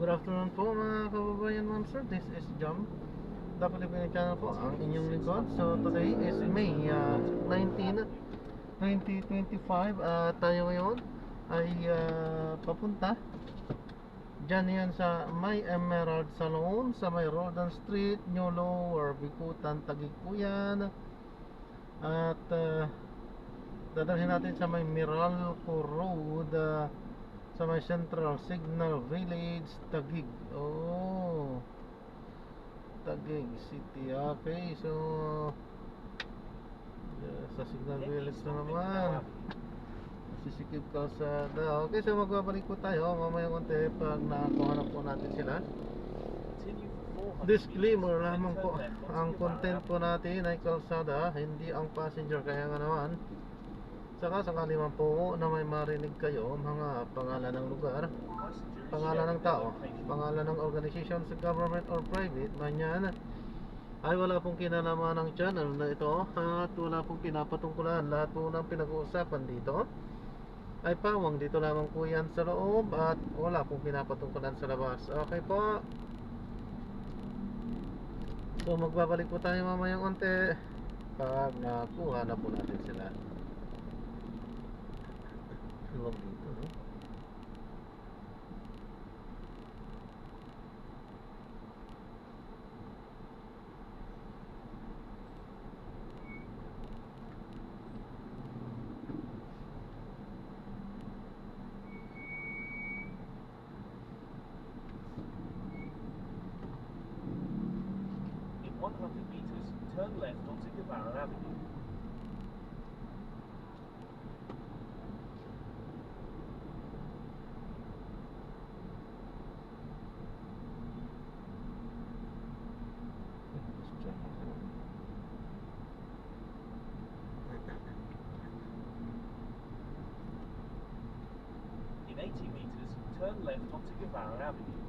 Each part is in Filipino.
Good afternoon po mga kababayan, ma'am sir. This is Jam, Pilipino channel po, ang inyong lingkod. So today is May 19, 2025. Tayo ngayon ay papunta dyan yan sa May Emerald Salon sa may Rodan Street, New Lower, Bikutan, Taguig po yan. At dadalhin natin sa may Meralco Road, sa may Central Signal Village, Taguig. Oh, Taguig City. Okay, so sa Signal Village na naman. Sisikip Kalsada. Okay, so magbabalik po tayo mamaya konti pag nakakuha na po natin sila. Disclaimer lamang po, ang content po natin ay kalsada, hindi ang passenger. Kaya nga naman, saka sakali man po na may marinig kayo mga pangalan ng lugar, pangalan ng tao, pangalan ng organization sa government or private man yan, ay wala pong kinalaman ng channel na ito at wala pong pinapatungkulan. Lahat po ng pinag-uusapan dito ay pawang dito lamang po yan sa loob at wala pong pinapatungkulan sa labas. Okay po, so magbabalik po tayo mamayang onte pag nakuha na po natin sila. Huwag dito, no? In 100 meters, turn left onto Guevara Avenue. In 80 meters, turn left onto Guevara Avenue.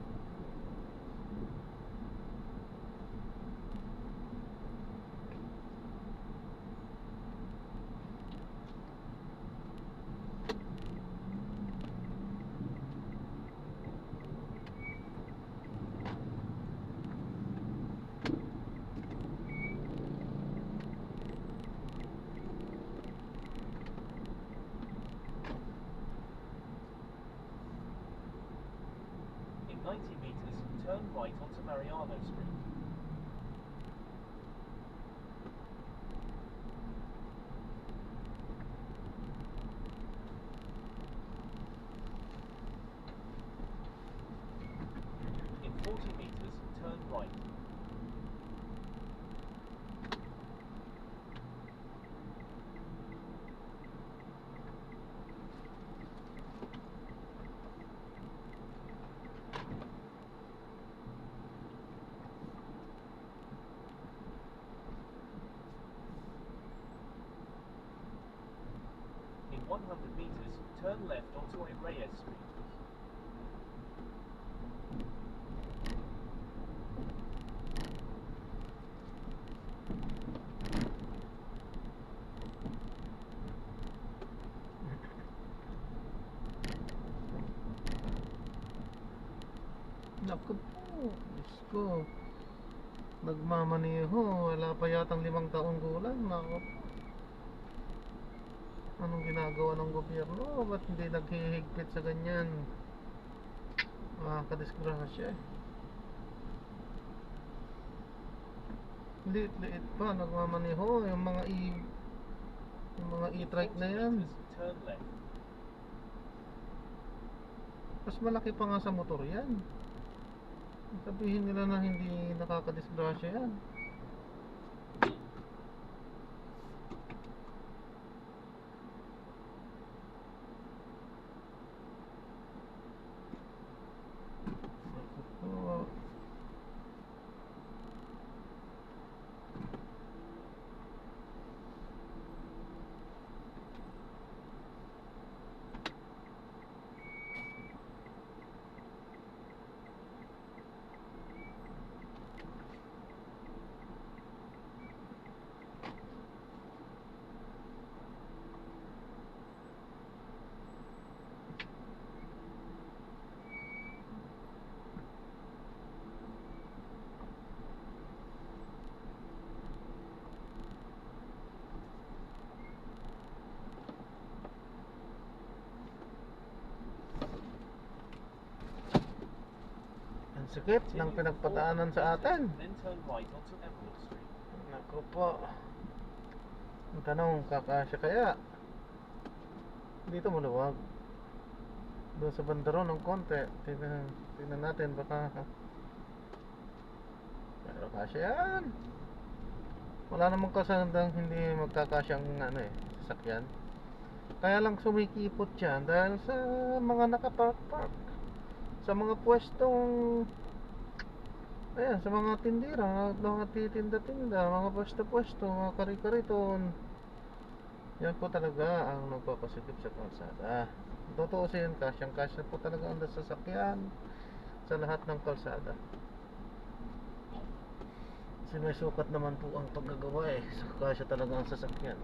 In 90 meters, turn right onto Mariano Street. In 40 meters, turn right. In 100 meters, turn left onto Reyes Street. Naku po, Diyos ko, nagmamaneho, wala pa yatang 5 taong gulang. Naku po, anong ginagawa ng gobyerno? Ba't hindi naghihigpit sa ganyan? Kadisgrasya. Liit-liit pa, nagmamaneho yung mga e-trike na yan. Turn left. Mas malaki pa nga sa motor yan. Sabihin nila na hindi nakakadisgrasya yan. Oh. Sikip ng Continue for pinagpadaanan 400 sa meters, atin. then turn right onto Emerald Street. Naku po. Ang tanong, kakasya kaya? Dito maluwag. Doon sa bandaro ng konti. Tingnan natin baka. Pero kasya yan. Wala namang kasandang hindi magkakasyang sasakyan. Kaya lang sumikipot yan dahil sa mga nakapark-park. Sa mga pwestong ayan, sa mga tindira, mga titinda-tinda, mga pwesto-pwesto, mga kari-kariton. Yan po talaga ang nagpapasikip sa kalsada. Totoo siya, kasyang-kasya po talaga ang sasakyan sa lahat ng kalsada. Kasi may sukat naman po ang paggagawa so kasya talaga ang sasakyan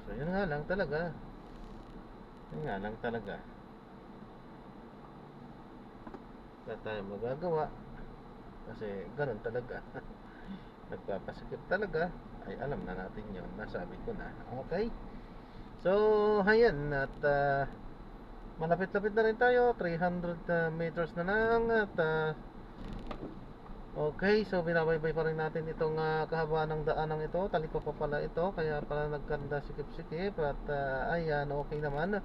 So yun nga lang talaga. Yun nga lang talaga. Wala tayong magagawa. Kasi ganun talaga. Nagpapasikip talaga. Ay alam na natin yun. Nasabi ko na. Okay. So ayan. At malapit-lapit na rin tayo. 300 meters na lang. At okay. So binabaybay pa rin natin itong kahabaan ng daanang ito. Taliko pa pala ito. Kaya pala nagkanda sikip-sikip. At ayan. Okay naman.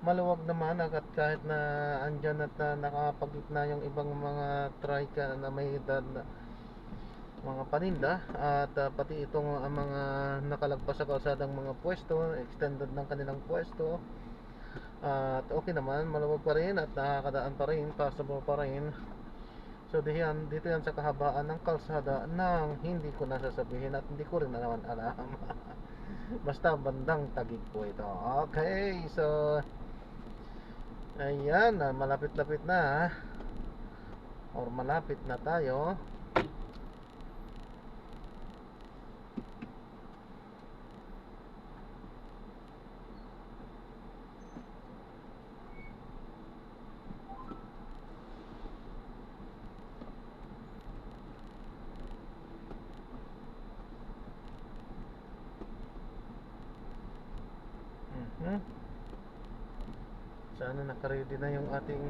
Maluwag naman at kahit na andyan at nakapagitna yung ibang mga trike na may edad mga paninda at pati itong mga nakalagpas sa kalsadang mga pwesto, extended ng kanilang pwesto at okay naman, maluwag pa rin at nakakadaan pa rin, passable pa rin. So dito yan sa kahabaan ng kalsada nang hindi ko nasasabihin at hindi ko rin naman alam. Basta bandang Taguig po ito. Okay, so ayan, malapit-lapit na or malapit na tayo. Sana nakaready na yung ating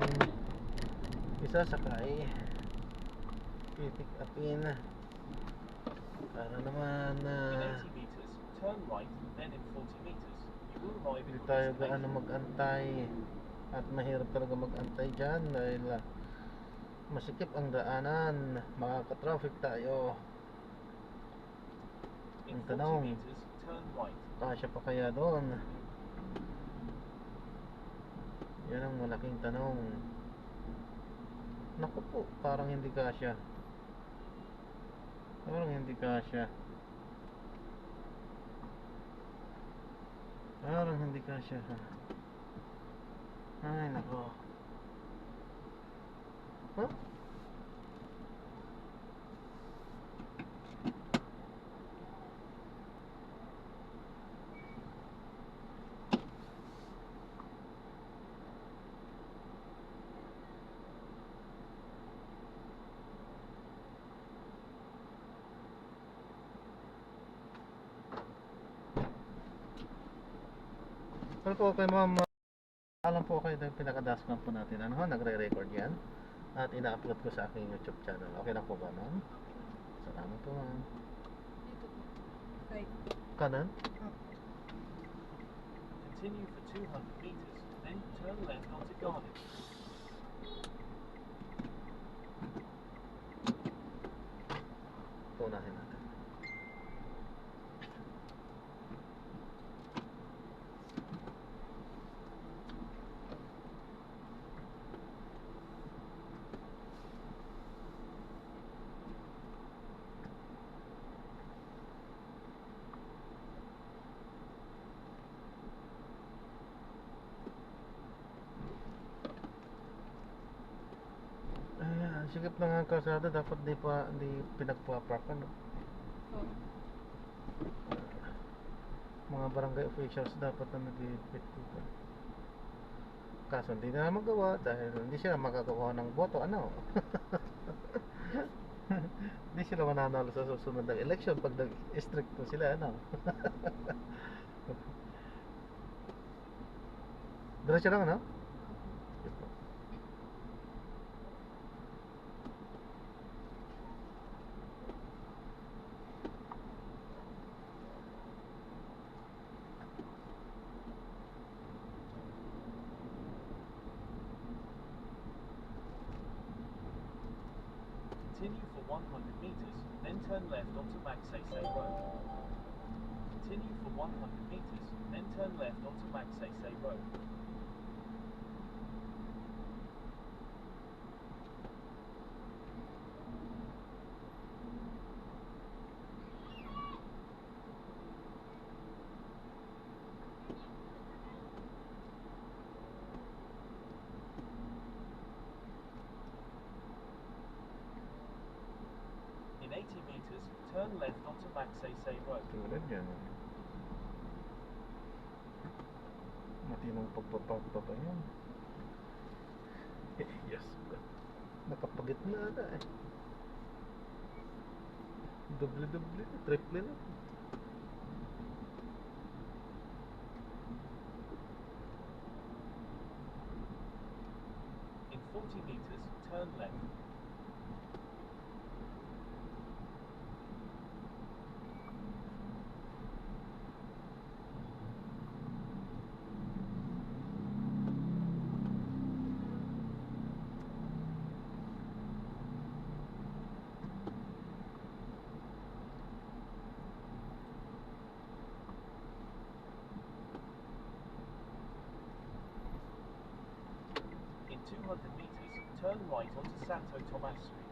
isasakay. Pipick upin para naman In 80 meters, turn right, then in 40 meters, you will arrive hindi at tayo your gaano destination. mag-antay at mahirap talaga mag-antay dyan dahil masikip ang daanan, makaka-traffic tayo. In Ang 40 tanong, meters, turn right. kasya pa kaya doon? Yan ang malaking tanong. Naku po, parang hindi kasya. Parang hindi kasya. Parang hindi kasya. Ay, nako. Huh? Ano po kay ma'am, alam po kayo ng pinaka-dashcam po natin. Ano, nagre-record yan at ina-upload ko sa aking YouTube channel. Okay lang po ba, ma'am? Salamat po, ma'am. Right. Kanan? Continue for 200 meters, then turn left onto Garden. Tunahin natin. Ayan, sikip na nga ang kalsada, dapat di pinagpapark ano. Oh. Mga barangay officials dapat na nag-i-pit dito. Kaso hindi na magawa dahil hindi sila makagawa ng boto, ano. Hindi sila mananalo sa susunod na election pag nag-stricto sila, ano. Diretso lang, ano? Continue for 100 meters, then turn left onto Magsaysay Road. Continue for 100 meters, then turn left onto Magsaysay Road. In 80 meters, turn left onto Magsaysay Road. Tulad yan. Matinong pagpapark pa ba yan? Yes. Nakapagit na ata eh. Doble-doble, triple na. In 40 meters, turn left. In 200 meters, turn right onto Santo Tomas Street.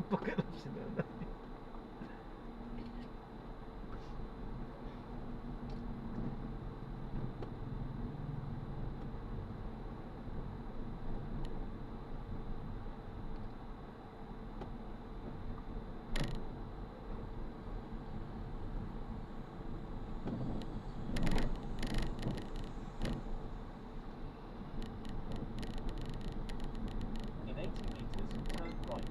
Pagkalap si nanay. In 80 meters, turn right.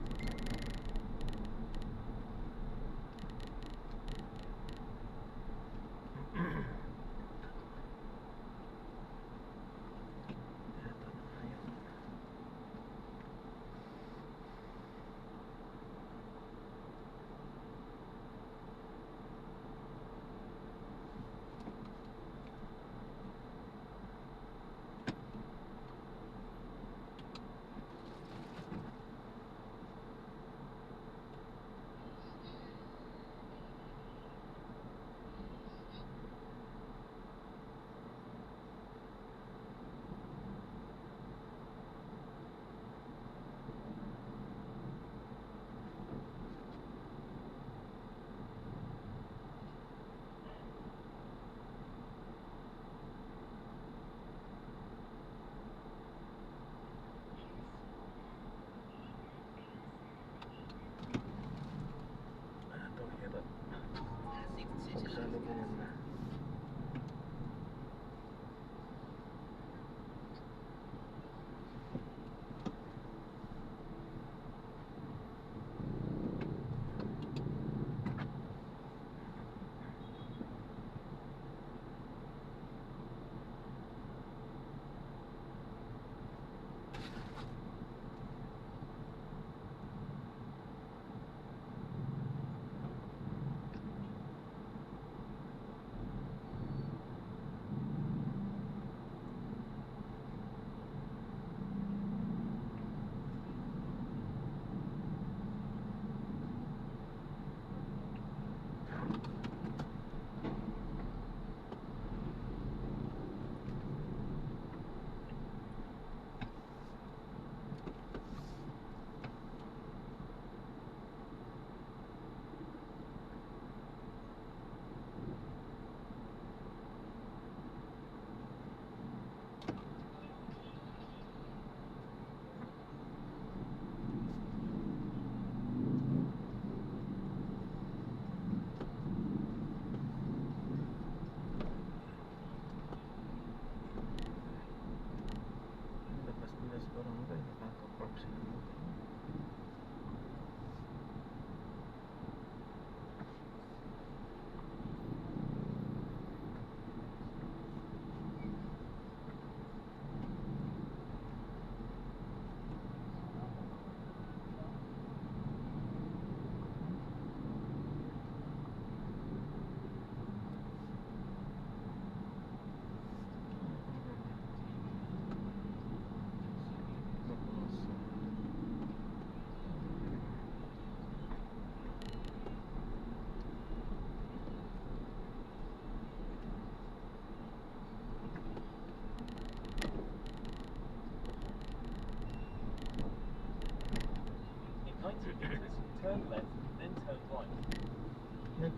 turn left, then turn right.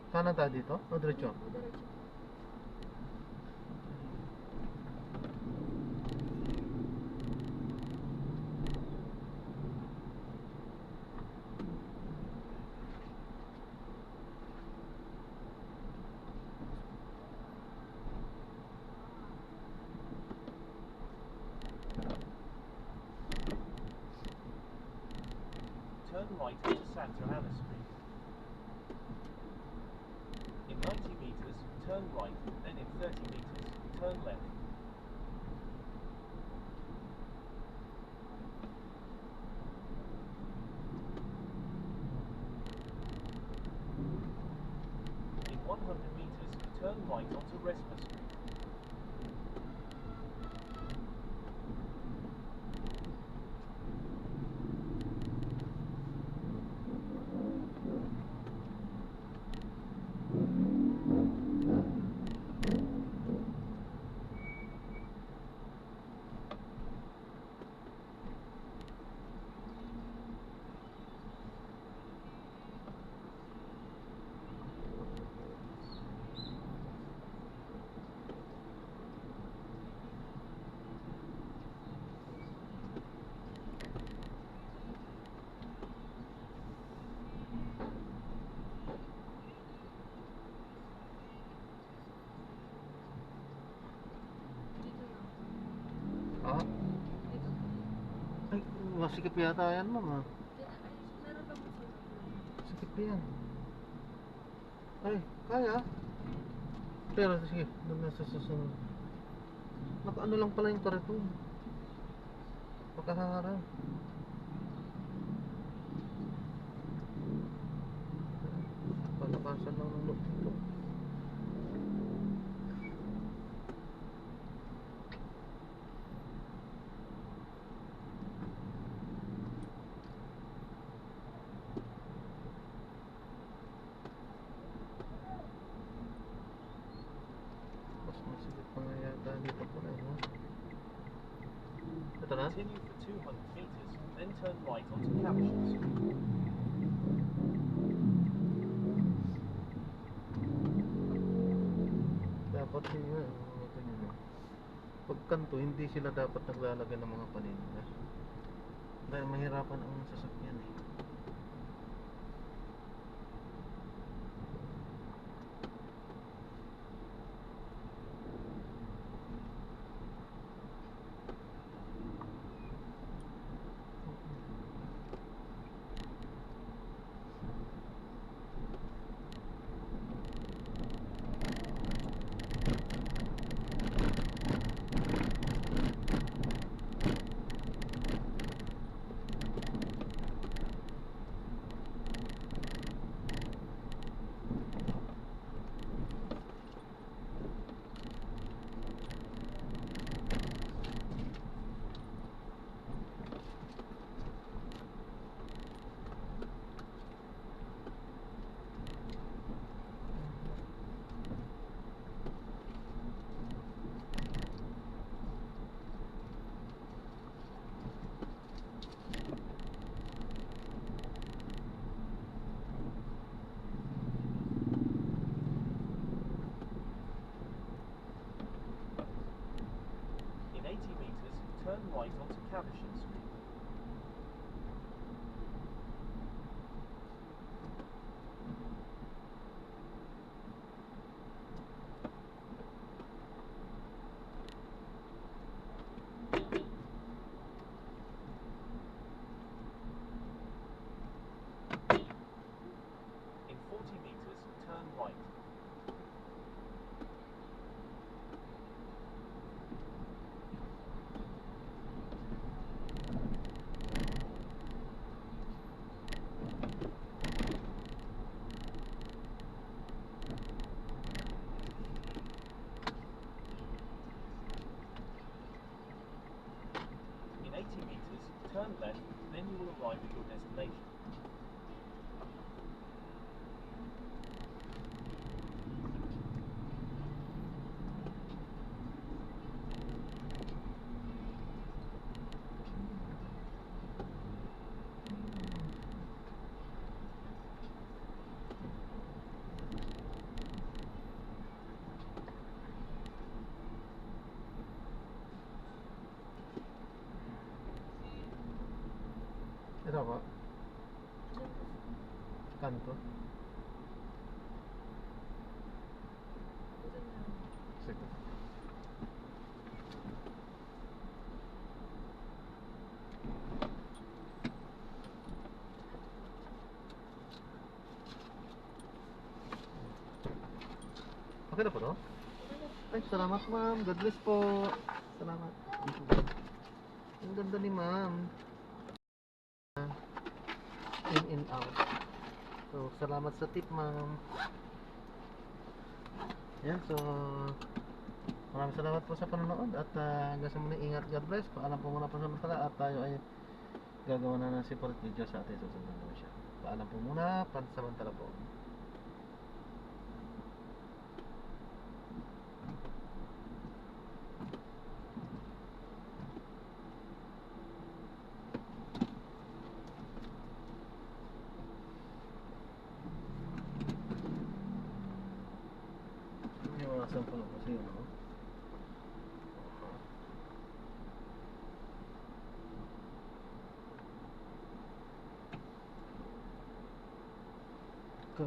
Kanan tayo dito? O diretso? Diretso. Turn right onto Santa Ana Street. In 90 meters, turn right, then in 30 meters, turn left. In 100 meters, turn right onto Resma Street. Dito na. Ah? Dito. Ay, masikip yata yan, ma'am, ah. Meron ka po. Sikip yan. Ay, kaya. Pero sige, doon na sa susunod. Naka-ano lang pala yung kariton. Pagkaharang. Palakasan lang ng loob dito. Mas masikip pa nga yata dito po na yun. Ito na? Continue for 200 meters, then turn right onto Caversham Street. Dapat yun, pag kanto, hindi sila dapat naglalagay ng mga paninda. Dahil mahirapan ang sasakyan eh. In 80 meters, turn right onto Caversham Street. In 40 meters, turn right. Kenapa? Diyan po. Kanto? Diyan lang. Sige. Okay na po to? Ay, salamat ma'am. God bless po. Salamat. Ang ganda ni ma'am. In and out. So, salamat sa tip ma'am. Yan, so maraming salamat po sa panonood at hanggang sa muli, ingat, God bless. Paalam po muna po sa mantala at tayo ay gagawa na ng separate video sa ating susunod na naman siya. Paalam po muna, pansamantala po. Iwasan ko lang kasi yun, no? Ka